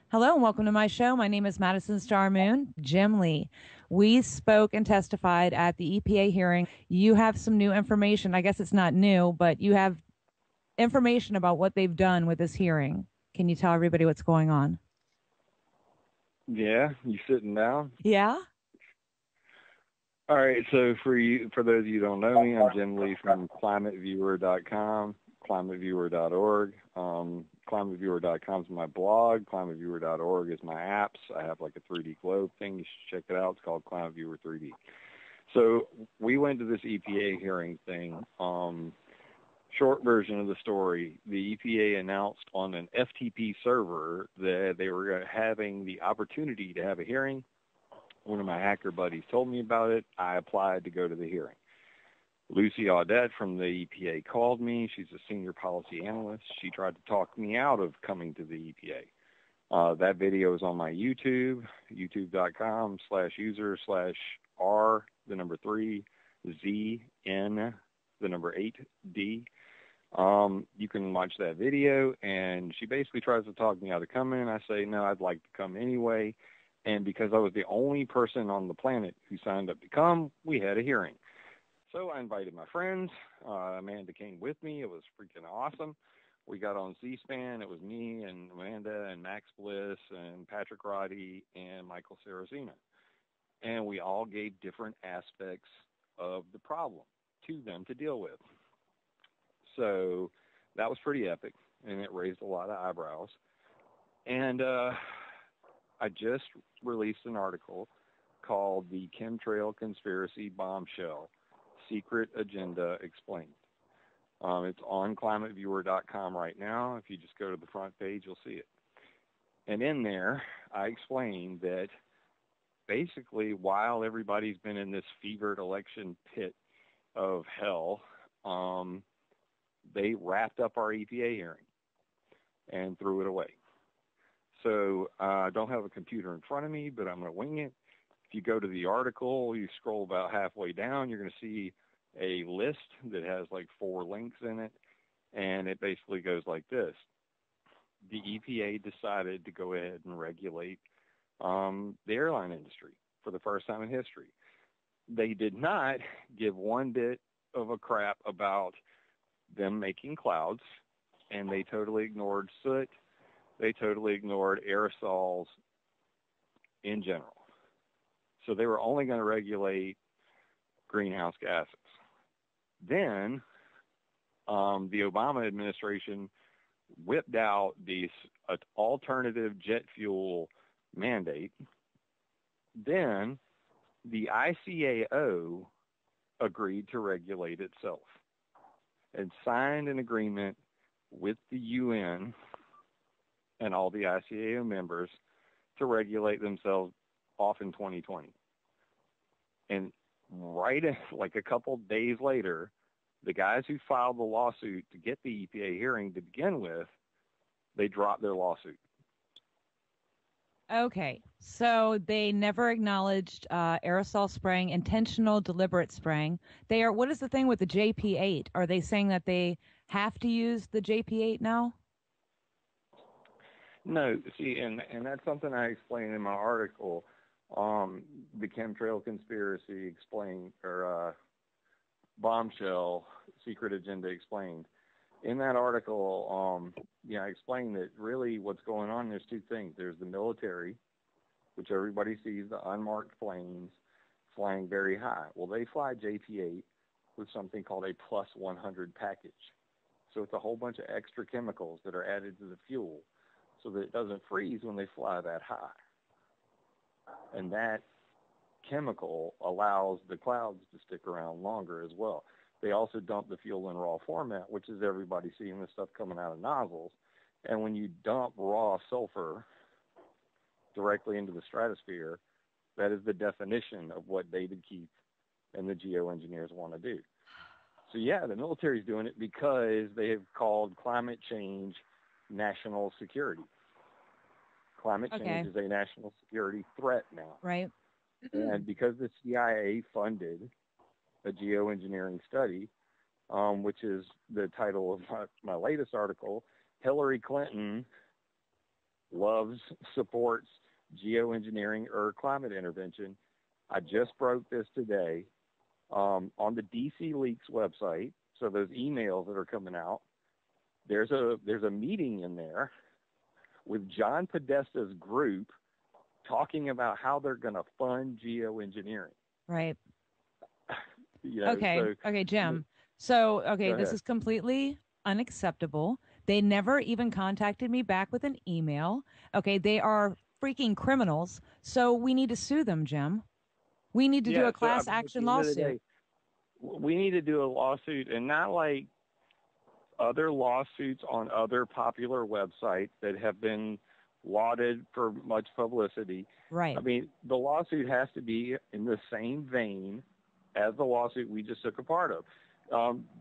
Hello and welcome to my show. My name is Madison Star Moon, Jim Lee. We spoke and testified at the EPA hearing. You have some new information. I guess it's not new, but you have information about what they've done with this hearing. Can you tell everybody what's going on? Yeah, you sitting down? Yeah? All right, so for those of you who don't know me, I'm Jim Lee from climateviewer.com, climateviewer.org. Climateviewer.com is my blog. Climateviewer.org is my apps. I have like a 3D globe thing. You should check it out. It's called Climate Viewer 3D. So we went to this EPA hearing thing. Short version of the story, the EPA announced on an FTP server that they were having the opportunity to have a hearing. One of my hacker buddies told me about it. I applied to go to the hearing. Lucy Audette from the EPA called me. She's a senior policy analyst. She tried to talk me out of coming to the EPA. That video is on my YouTube, youtube.com/user/R, the number 3, ZN, the number 8D. You can watch that video, and she basically tries to talk me out of coming. I say, no, I'd like to come anyway. And because I was the only person on the planet who signed up to come, we had a hearing. So I invited my friends. Amanda came with me. It was freaking awesome. We got on C-SPAN. It was me and Amanda and Max Bliss and Patrick Roddy and Michael Saraceno. And we all gave different aspects of the problem to them to deal with. So that was pretty epic, and it raised a lot of eyebrows. And I just released an article called The Chemtrail Conspiracy Bombshell, Secret Agenda Explained. It's on climateviewer.com right now. If you just go to the front page, you'll see it. And in there, I explained that basically while everybody's been in this fevered election pit of hell, they wrapped up our EPA hearing and threw it away. So I don't have a computer in front of me, but I'm going to wing it. If you go to the article, you scroll about halfway down, you're going to see a list that has like 4 links in it, and it basically goes like this. The EPA decided to go ahead and regulate the airline industry for the first time in history. They did not give one bit of a crap about them making clouds, and they totally ignored soot. They totally ignored aerosols in general. So they were only going to regulate greenhouse gases. Then the Obama administration whipped out this alternative jet fuel mandate. Then the ICAO agreed to regulate itself and signed an agreement with the UN and all the ICAO members to regulate themselves off in 2020. And right like a couple days later, the guys who filed the lawsuit to get the EPA hearing to begin with, they dropped their lawsuit. Okay. So they never acknowledged aerosol spraying, intentional deliberate spraying. What is the thing with the JP8? Are they saying that they have to use the JP8 now? No, see, and that's something I explained in my article, the chemtrail conspiracy explained, or bombshell, secret agenda explained. In that article, I explained that really what's going on, there's 2 things. There's the military, which everybody sees, the unmarked planes flying very high. Well, they fly JP8 with something called a plus 100 package. So it's a whole bunch of extra chemicals that are added to the fuel so that it doesn't freeze when they fly that high. And that chemical allows the clouds to stick around longer as well. They also dump the fuel in raw format, which is everybody seeing the stuff coming out of nozzles. And when you dump raw sulfur directly into the stratosphere, that is the definition of what David Keith and the geoengineers want to do. So yeah, the military's doing it because they have called climate change national security. Climate change is a national security threat now. Right. And because the CIA funded a geoengineering study, which is the title of my latest article, Hillary Clinton loves, supports geoengineering or climate intervention. I just broke this today on the DC Leaks website. So those emails that are coming out, there's a meeting in there with John Podesta's group talking about how they're going to fund geoengineering. Right. So, okay, Jim. So, okay, this is completely unacceptable. They never even contacted me back with an email. Okay, they are freaking criminals. So we need to sue them, Jim. We need to do a class action lawsuit. We need to do a lawsuit, and not like other lawsuits on other popular websites that have been lauded for much publicity. Right. I mean, the lawsuit has to be in the same vein as the lawsuit we just took a part of.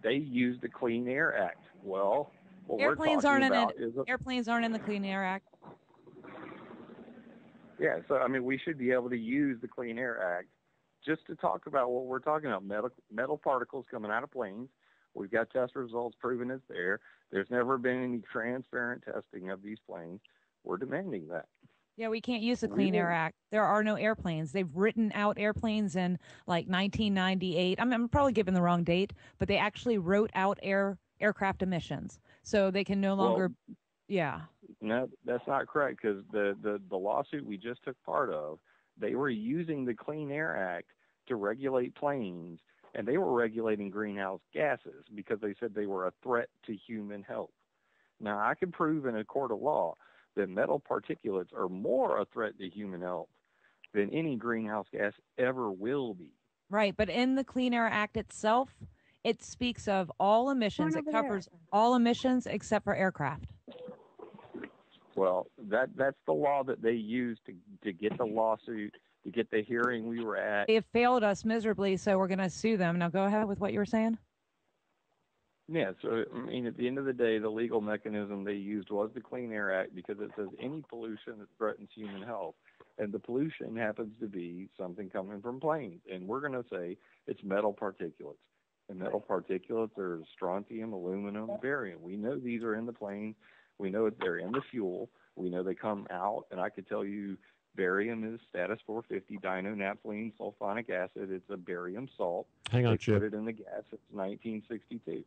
They used the Clean Air Act. Well, what airplanes we're talking aren't about is airplanes aren't in the Clean Air Act. Yeah, so I mean, we should be able to use the Clean Air Act just to talk about what we're talking about, metal particles coming out of planes. We've got test results proving it's there. There's never been any transparent testing of these planes. We're demanding that. Yeah, we can't use the Clean Air Act. There are no airplanes. They've written out airplanes in like 1998. I'm probably giving the wrong date, but they actually wrote out aircraft emissions. So they can no longer, yeah. No, that's not correct, because the lawsuit we just took part of, they were using the Clean Air Act to regulate planes, and they were regulating greenhouse gases because they said they were a threat to human health. Now, I can prove in a court of law that metal particulates are more a threat to human health than any greenhouse gas ever will be. Right, but in the Clean Air Act itself, it speaks of all emissions. It covers all emissions except for aircraft. Well, that's the law that they used to get the lawsuit, to get the hearing we were at. They have failed us miserably, so we're going to sue them. Now go ahead with what you were saying. Yeah, so I mean, at the end of the day, the legal mechanism they used was the Clean Air Act, because it says any pollution that threatens human health. And the pollution happens to be something coming from planes. And we're going to say it's metal particulates. And metal particulates are strontium, aluminum, barium. We know these are in the plane. We know they're in the fuel. We know they come out. And I could tell you barium is status 450 dinonaphthalene sulfonic acid. It's a barium salt. Hang on, They Chip. put it in the gas. It's 1962.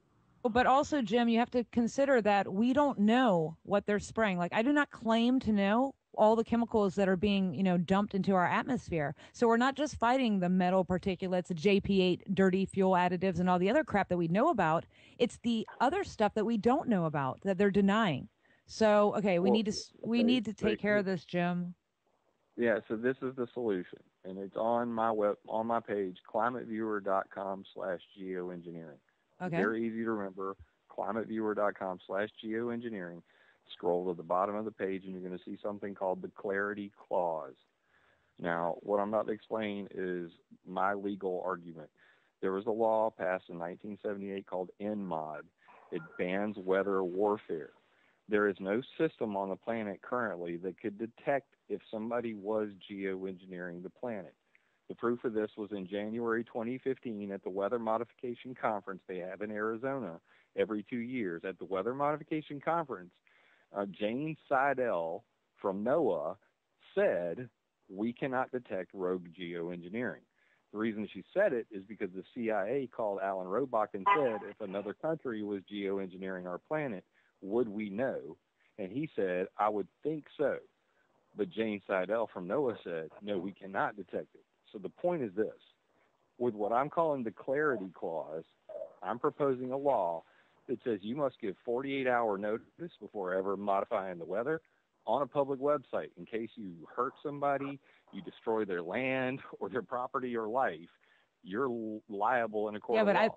But also, Jim, you have to consider that we don't know what they're spraying. Like, I do not claim to know all the chemicals that are being, dumped into our atmosphere. So we're not just fighting the metal particulates, the JP8 dirty fuel additives, and all the other crap that we know about. It's the other stuff that we don't know about that they're denying. So, okay, we need to take care of this, Jim. Yeah, so this is the solution, and it's on my page, climateviewer.com/geoengineering. Okay. Very easy to remember, climateviewer.com/geoengineering. Scroll to the bottom of the page, and you're going to see something called the Clarity Clause. Now, what I'm about to explain is my legal argument. There was a law passed in 1978 called NMOD. It bans weather warfare. There is no system on the planet currently that could detect if somebody was geoengineering the planet. The proof of this was in January 2015 at the Weather Modification Conference they have in Arizona every 2 years. At the Weather Modification Conference, Jane Seidel from NOAA said, we cannot detect rogue geoengineering. The reason she said it is because the CIA called Alan Robach and said, if another country was geoengineering our planet, would we know? And he said, I would think so. But Jane Seidel from NOAA said, no, we cannot detect it. So the point is this. With what I'm calling the Clarity Clause, I'm proposing a law that says you must give 48-hour notice before ever modifying the weather on a public website. In case you hurt somebody, you destroy their land or their property or life, you're liable in a court of law. I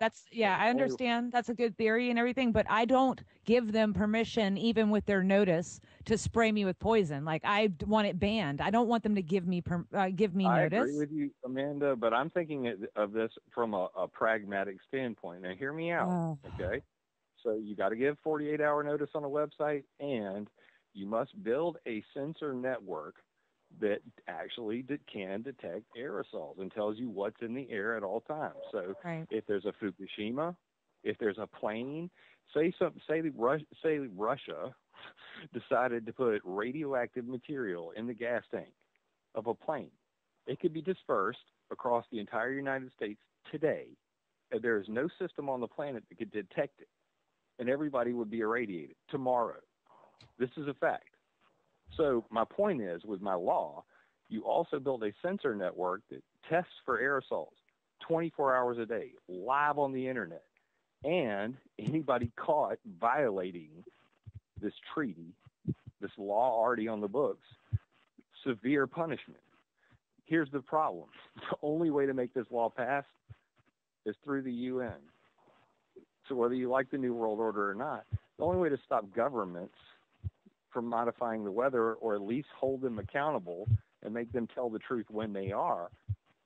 understand. That's a good theory and everything, but I don't give them permission, even with their notice, to spray me with poison. Like, I want it banned. I don't want them to give me notice. I agree with you, Amanda, but I'm thinking of this from a pragmatic standpoint. Now, hear me out, okay? So you got to give 48-hour notice on a website, and you must build a sensor network that actually can detect aerosols and tells you what's in the air at all times. So if there's a Fukushima, if there's a plane Say Russia decided to put radioactive material in the gas tank of a plane. It could be dispersed across the entire United States today, and there is no system on the planet that could detect it, and everybody would be irradiated tomorrow. This is a fact. So my point is, with my law, you also build a sensor network that tests for aerosols 24 hours a day, live on the internet. And anybody caught violating this treaty, this law already on the books, severe punishment. Here's the problem. The only way to make this law pass is through the UN. So whether you like the New World Order or not, the only way to stop governments from modifying the weather, or at least hold them accountable and make them tell the truth when they are,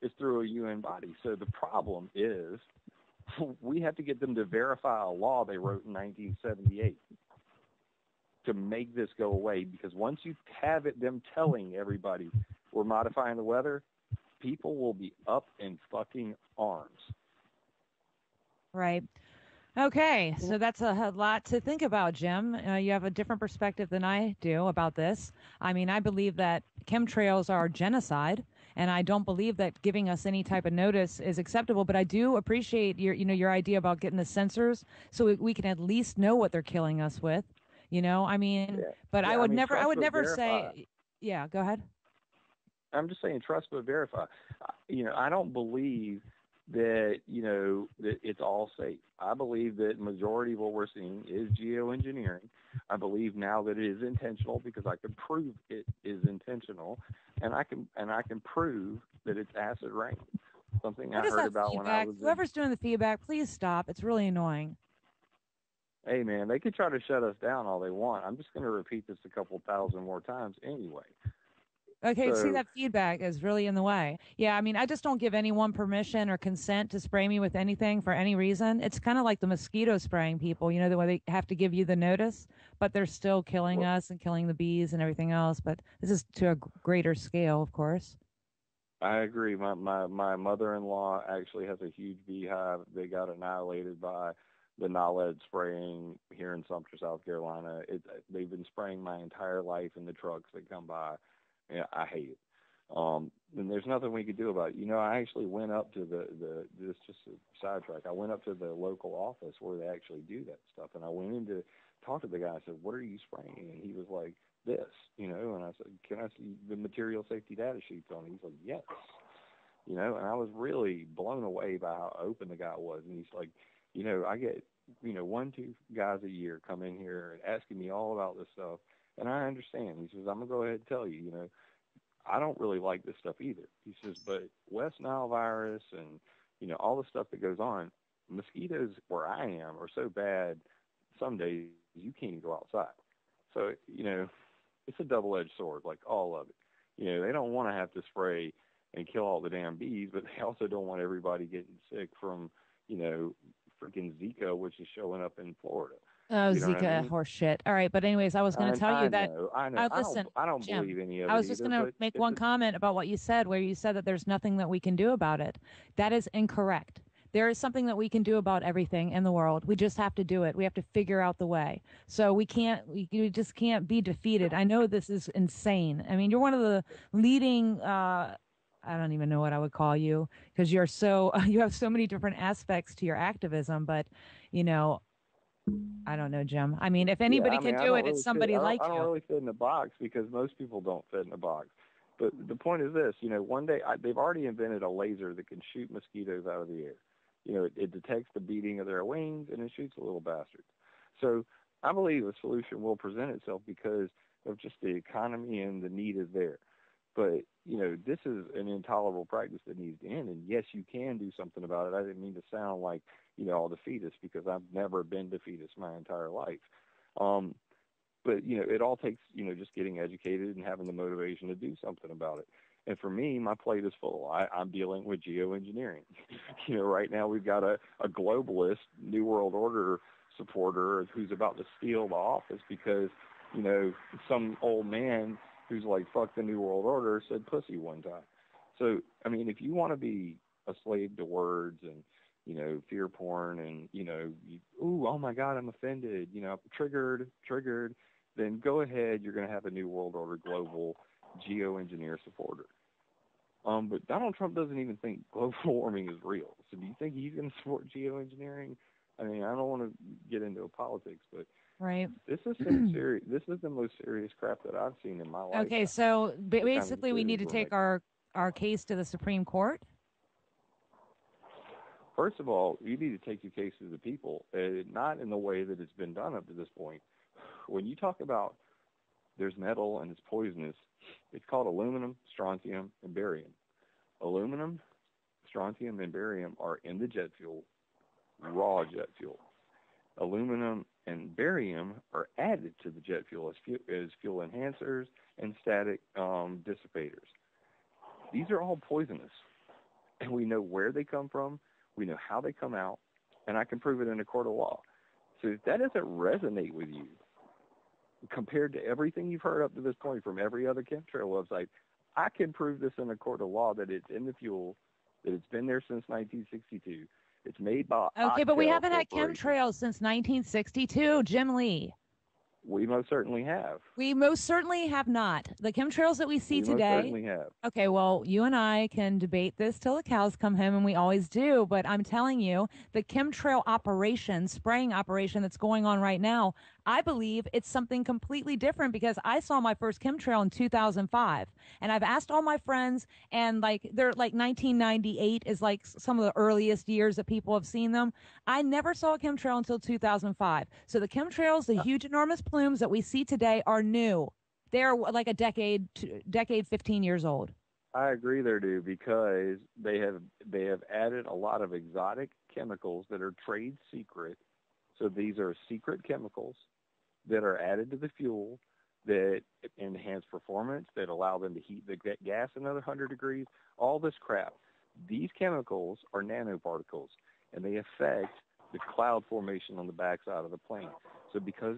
is through a UN body. So the problem is we have to get them to verify a law they wrote in 1978 to make this go away, because once you have them telling everybody we're modifying the weather, people will be up in fucking arms. Right. Okay, so that's a lot to think about, Jim. You have a different perspective than I do about this. I mean, I believe that chemtrails are genocide, and I don't believe that giving us any type of notice is acceptable. But I do appreciate your idea about getting the sensors so we can at least know what they're killing us with. I mean, Yeah. but Yeah, I would never, verify. say, yeah, go ahead. I'm just saying trust but verify. I don't believe that, that it's all safe. I believe that majority of what we're seeing is geoengineering. I believe now that it is intentional because I can prove it is intentional, and I can prove that it's acid rain. Something What I is heard that about when I feedback? was Whoever's doing the feedback, please stop. It's really annoying. Hey man, they could try to shut us down all they want. I'm just going to repeat this a couple thousand more times anyway. Okay, see, So that feedback is really in the way. Yeah, I mean, I just don't give anyone permission or consent to spray me with anything for any reason. It's kind of like the mosquito spraying people, the way they have to give you the notice, but they're still killing us and killing the bees and everything else. But this is to a greater scale, of course. I agree. My mother-in-law actually has a huge beehive. They got annihilated by the knowledge spraying here in Sumter, South Carolina. They've been spraying my entire life in the trucks that come by. Yeah, I hate it. And there's nothing we could do about it. I actually went up to this just a sidetrack. I went up to the local office where they actually do that stuff, and I went in to talk to the guy. I said, "What are you spraying?" And he was like, "This," and I said, "Can I see the material safety data sheets on it?" He's like, "Yes." And I was really blown away by how open the guy was. And he's like, I get, 1-2 guys a year come in here and asking me all about this stuff. And I understand. He says, I'm going to go ahead and tell you, I don't really like this stuff either. He says, but West Nile virus and, all the stuff that goes on, mosquitoes where I am are so bad some days you can't even go outside. So, it's a double-edged sword, like all of it. They don't want to have to spray and kill all the damn bees, but they also don't want everybody getting sick from, freaking Zika, which is showing up in Florida. Oh, You know what I Zika mean? horse shit. All right, but anyways, I was going to tell you that. I know. Listen, I don't Jim, believe any of I it was just either, going to but make it's one comment about what you said, where you said that there's nothing that we can do about it. That is incorrect. There is something that we can do about everything in the world. We just have to do it. We have to figure out the way. So we just can't be defeated. I know this is insane. I mean, you're one of the leading, I don't even know what I would call you, because you have so many different aspects to your activism, but, I don't know, Jim. I mean, if yeah. anybody I can mean, do it, it's somebody like I don't you. really fit in a box because most people don't fit in a box. But the point is this: one day they've already invented a laser that can shoot mosquitoes out of the air. It detects the beating of their wings and it shoots the little bastards. So I believe a solution will present itself because of just the economy and the need is there. But, this is an intolerable practice that needs to end. And yes, you can do something about it. I didn't mean to sound like, all defeatist because I've never been defeatist my entire life. But, it all takes, just getting educated and having the motivation to do something about it. And for me, my plate is full. I'm dealing with geoengineering. Right now we've got a globalist New World Order supporter who's about to steal the office because, some old man who's like, fuck the New World Order, said pussy one time. So, I mean, if you want to be a slave to words and, fear porn and, oh my God, I'm offended, triggered, then go ahead. You're going to have a New World Order global geoengineer supporter. But Donald Trump doesn't even think global warming is real. So do you think he's going to support geoengineering? I mean, I don't want to get into politics, but Right. this is some serious. This is the most serious crap that I've seen in my life. Okay, so basically, we need to take our case to the Supreme Court. First of all, you need to take your case to the people, not in the way that it's been done up to this point. When you talk about there's metal and it's poisonous, it's called aluminum, strontium, and barium. Aluminum, strontium, and barium are in the jet fuel, raw jet fuel. Aluminum and barium are added to the jet fuel as fuel enhancers and static dissipators. These are all poisonous, and we know where they come from. We know how they come out, and I can prove it in a court of law. So if that doesn't resonate with you, compared to everything you've heard up to this point from every other chemtrail website, I can prove this in a court of law that it's in the fuel, that it's been there since 1962. It's made by Okay, but we haven't had chemtrails since 1962, Jim Lee. We most certainly have. We most certainly have not. The chemtrails that we see today. We most certainly have. Okay, well, you and I can debate this till the cows come home, and we always do. But I'm telling you, the chemtrail operation, spraying operation that's going on right now, I believe it's something completely different because I saw my first chemtrail in 2005. And I've asked all my friends, and they're like 1998 is like some of the earliest years that people have seen them. I never saw a chemtrail until 2005. So the chemtrails, the huge, enormous plumes that we see today are new. They're like a decade, 15 years old. I agree there, dude, because they have added a lot of exotic chemicals that are trade secret. So these are secret chemicals that are added to the fuel that enhance performance, that allow them to heat the gas another 100 degrees, all this crap. These chemicals are nanoparticles, and they affect the cloud formation on the backside of the plane. So because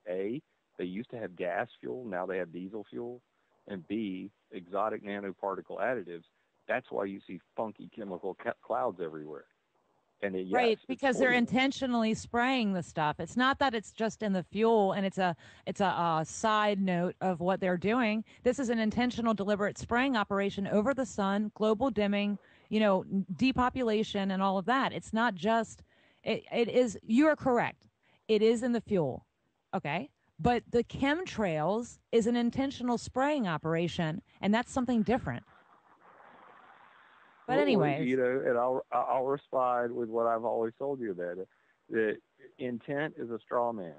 they used to have gas fuel, now they have diesel fuel, and B, exotic nanoparticle additives, that's why you see funky chemical clouds everywhere. And yes, right, because they're intentionally spraying the stuff. It's not that it's just in the fuel and it's a side note of what they're doing. This is an intentional, deliberate spraying operation over the sun, global dimming, depopulation and all of that. It's not just, it is, you are correct. It is in the fuel, okay? But the chemtrails is an intentional spraying operation, and that's something different. But anyways, and I'll respond with what I've always told you that intent is a straw man.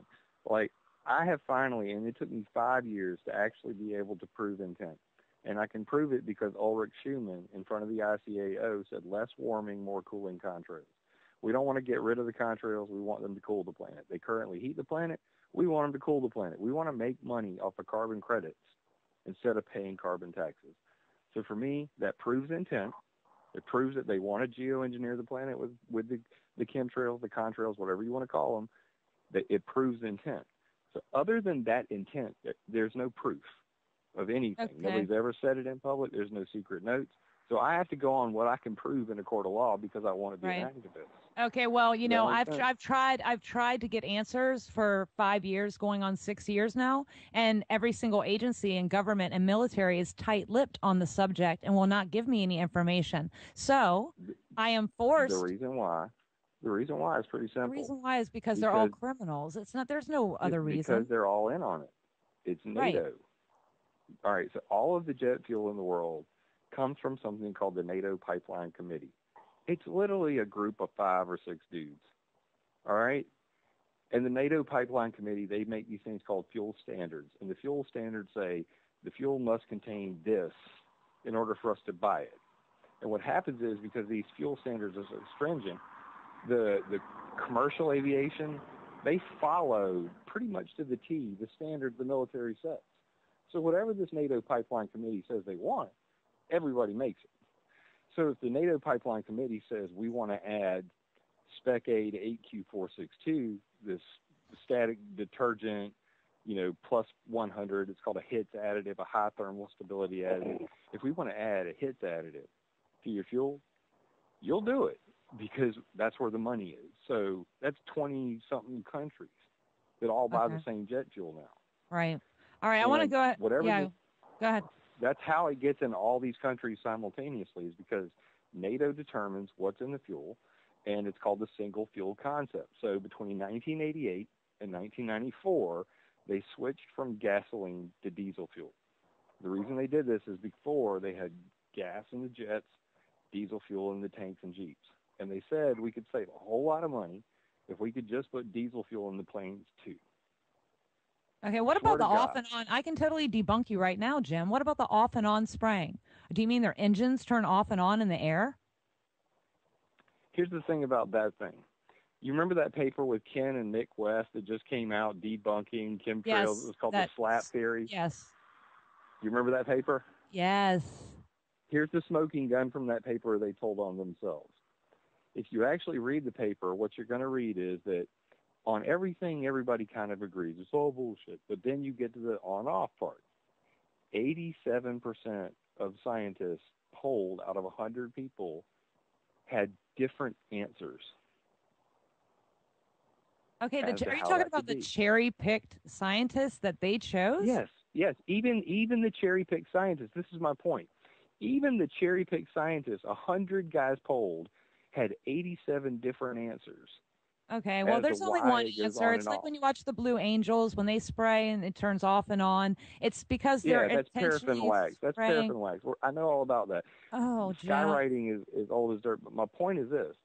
Like I have finally, and it took me 5 years to actually be able to prove intent, and I can prove it because Ulrich Schumann, in front of the ICAO, said less warming, more cooling contrails. We don't want to get rid of the contrails. We want them to cool the planet. They currently heat the planet. We want them to cool the planet. We want to make money off of carbon credits instead of paying carbon taxes. So for me, that proves intent. It proves that they want to geoengineer the planet with the chemtrails, the contrails, whatever you want to call them, that it proves intent. So other than that intent, there's no proof of anything. Okay. Nobody's ever said it in public. There's no secret notes. So I have to go on what I can prove in a court of law because I want to be an activist. Okay, well, I've tried to get answers for 5 years, going on 6 years now, and every single agency in government and military is tight-lipped on the subject and will not give me any information. So I am forced. The reason why is pretty simple. The reason why is because they're all criminals. It's not. There's no other reason. Because they're all in on it. It's NATO. Right. All right. So all of the jet fuel in the world comes from something called the NATO Pipeline Committee. It's literally a group of 5 or 6 dudes, all right? And the NATO Pipeline Committee, they make these things called fuel standards. And the fuel standards say the fuel must contain this in order for us to buy it. And what happens is because these fuel standards are so stringent, the commercial aviation, they follow pretty much to the T the standards the military sets. So whatever this NATO Pipeline Committee says they want, everybody makes it. So if the NATO Pipeline Committee says we want to add Spec A to 8Q462, this static detergent, plus 100, it's called a HITS additive, a high thermal stability additive. If we want to add a HITS additive to your fuel, you'll do it because that's where the money is. So that's 20-something countries that all buy the Okay. same jet fuel now. Right. All right. I want to And go ahead. whatever Yeah. Go ahead. that's how it gets in all these countries simultaneously, is because NATO determines what's in the fuel, and it's called the single fuel concept. So between 1988 and 1994, they switched from gasoline to diesel fuel. The reason they did this is before they had gas in the jets, diesel fuel in the tanks and Jeeps. And they said we could save a whole lot of money if we could just put diesel fuel in the planes too. Okay. What Swear about to the off God. and on? I can totally debunk you right now, Jim. What about the off and on spraying? Do you mean their engines turn off and on in the air? Here's the thing about that thing. You remember that paper with Ken and Nick West that just came out debunking chemtrails? It Yes. was called the That. SLAP theory. Yes. You remember that paper? Yes. Here's the smoking gun from that paper they told on themselves. If you actually read the paper, what you're going to read is that on everything, everybody kind of agrees. It's all bullshit. But then you get to the on-off part. 87% of scientists polled out of 100 people had different answers Okay. as to Are you how talking that about could the be. cherry-picked scientists that they chose? Yes, yes. Even the cherry-picked scientists, this is my point. Even the cherry-picked scientists, 100 guys polled, had 87 different answers Okay, well, as to there's only why one it goes answer. on It's and like off. when you watch the Blue Angels when they spray and it turns off and on. It's because they're Yeah, that's paraffin intentionally wax. That's spraying. paraffin wax. I know all about that. Oh, Jim. Skywriting is old as dirt. But my point is this.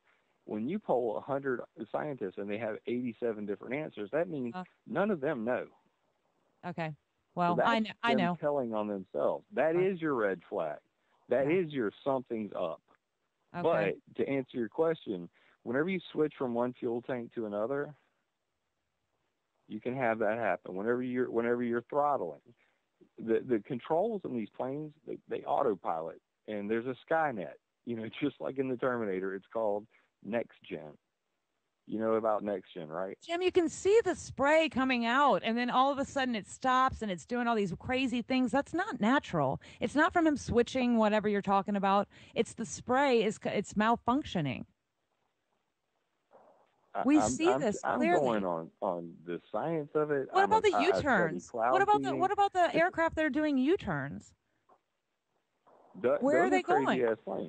When you poll 100 scientists and they have 87 different answers, that means Uh, none of them know. okay. So Well, I that's know. I them know. telling on themselves. That Uh, is your red flag. That yeah. is your something's up. Okay. But to answer your question, whenever you switch from one fuel tank to another, you can have that happen. Whenever you're throttling, the controls in these planes, they autopilot, and there's a Skynet. Just like in the Terminator, it's called Next Gen. You know about Next Gen, right? Jim, you can see the spray coming out, and then all of a sudden it stops and it's doing all these crazy things. That's not natural. It's not from him switching whatever you're talking about. It's the spray is it's malfunctioning. I, We I'm see I'm this I'm going clearly. on the science of it. What about the I study U-turns? cloud What seeding. about the This aircraft that are doing U-turns? Where are those are they going? crazy ass planes.